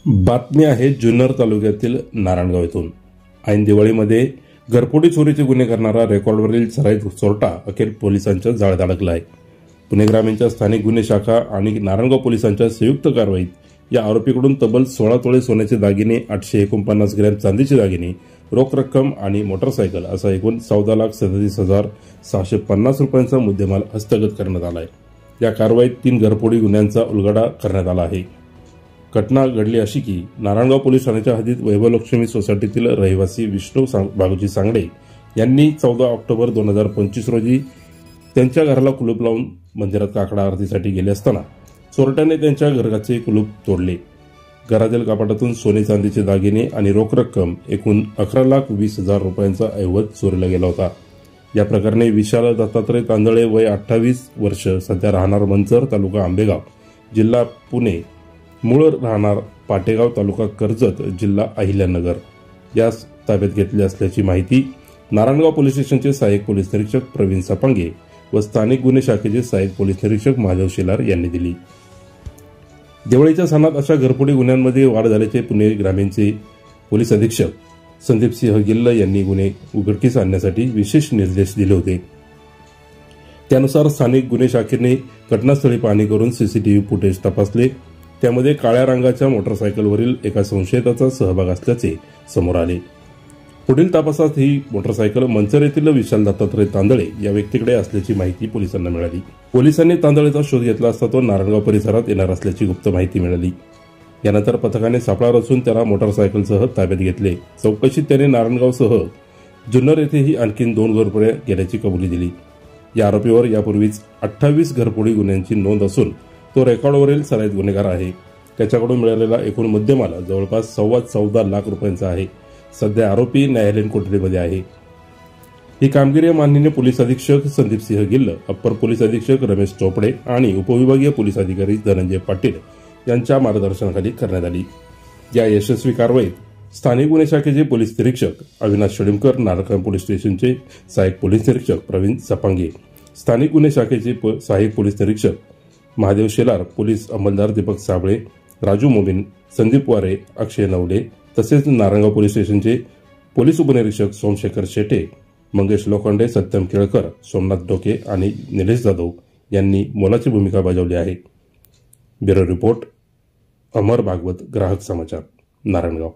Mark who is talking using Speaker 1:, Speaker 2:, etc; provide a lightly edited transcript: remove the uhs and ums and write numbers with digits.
Speaker 1: बातमी आहे जुन्नर तालुक्यातील नारायणगाव येथून। ऐन दिवाळीमध्ये घरफोडी चोरीचे गुन्हे करणारा रेकॉर्डवरील सराईत चोरटा अखेर पोलिसांच्या जाळ्यात अडकला आहे। पुणे ग्रामीणच्या स्थानिक गुन्हे शाखा आणि नारायणगाव पोलिसांच्या संयुक्त कारवाईत या आरोपीकडून तब्बल 16 तोळे सोन्याचे दागिने, 849 ग्रॅम चांदीचे दागिने, रोख रक्कम आणि मोटरसायकल असा एकूण 14,37,650 रुपयांचा मुद्देमाल हस्तगत करण्यात आला आहे। या कारवाईत 3 घरफोडी गुन्ह्यांचा उलगडा करण्यात आला आहे। घटना घडली अशी की नारायणगाव पोलीस ठाण्याच्या हद्दीत वैभवलक्ष्मी सोसायटीतील रहिवासी विष्णू बागुजी सांगडे यांनी 14 ऑक्टोबर 2025 रोजी त्यांच्या घराला कुलूप लावून मंदिरात काकडा आरतीसाठी गेले असताना चोरट्याने त्यांच्या घराचे कुलूप तोडले। घरातील कपाटातून सोने चांदीचे दागिने आणि रोख रक्कम एकूण 11,20,000 रुपयांचा ऐवज चोरीला गेला होता। या प्रकरणी विशाल दत्तात्रय तांदळे वय 28 वर्ष सध्या राहणार मंचर तालुका आंबेगाव जिल्हा पुणे, मूळ राहणार पाटेगाव तालुका कर्जत जिल्हा अहिल्यानगर यास ताब्यात घेतले असल्याची माहिती नारायणगाव पोलीस स्टेशनचे सहाय्यक पोलीस निरीक्षक प्रवीण सपांगे व स्थानिक गुन्हे शाखेचे सहाय्यक पोलीस निरीक्षक महादेव शेलार यांनी दिली। दिवाळीच्या सणात अशा घरफोडी गुन्ह्यांमध्ये वाढ झाल्याचे पुणे ग्रामीणचे पोलीस अधीक्षक संदीप सिंह गिल्ल यांनी गुन्हे उघडकीस आणण्यासाठी विशेष निर्देश दिले होते। त्यानुसार स्थानिक गुन्हे शाखेने घटनास्थळी पाहणी करून सीसीटीव्ही फुटेज तपासले। त्यामध्ये काळ्या रंगाच्या मोटरसायकलवरील एका संशयिताचा सहभाग असल्याचे समोर आले। पुढील तपासात ही मोटरसायकल मंचर येथील विशाल दत्तात्रय तांदळे या व्यक्तीकडे असल्याची माहिती पोलिसांना मिळाली। पोलिसांनी तांदळेचा शोध घेतला असता तो नारायणगाव परिसरात येणार असल्याची गुप्त माहिती मिळाली। यानंतर पथकाने सापळा रचून त्याला मोटरसायकलसह ताब्यात घेतले। चौकशीत त्याने नारायणगावसह जुन्नर येथेही आणखी 2 घरफोड्या केल्याची कबुली दिली। या आरोपीवर यापूर्वीच 28 घरफोडी गुन्ह्यांची नोंद असून तो रेकॉर्डवरील सराईत गुन्हेगार आहे। त्याच्याकडून मिळालेला एकूण मुद्देमाल जवळपास 14.25 लाख रुपयांचा आहे। सध्या आरोपी न्यायालयीन कोठडीमध्ये आहे। ही कामगिरी माननीय पोलीस अधीक्षक संदीप सिंह गिल्ल, अप्पर पोलीस अधीक्षक रमेश चोपडे आणि उपविभागीय पोलीस अधिकारी धनंजय पाटील यांच्या मार्गदर्शनाखाली करण्यात आली। या यशस्वी कारवाईत स्थानिक गुन्हे शाखेचे पोलीस निरीक्षक अविनाश शळीमकर, नारायणगाव पोलीस स्टेशनचे सहाय्यक पोलीस निरीक्षक प्रवीण सपांगे, स्थानिक गुन्हे शाखेचे सहाय्यक पोलीस निरीक्षक महादेव शेलार, पोलीस अंमलदार दीपक साबळे, राजू मोमीन, संदीप वारे, अक्षय नवले तसेच नारायणगाव पोलीस स्टेशनचे पोलीस उपनिरीक्षक सोमशेखर शेटे, मंगेश लोखंडे, सत्यम केळकर, सोमनाथ डोके आणि निलेश जाधव यांनी मोलाची भूमिका बजावली आहे। ब्युरो रिपोर्ट, अमर भागवत, ग्राहक समाचार, नारायणगाव।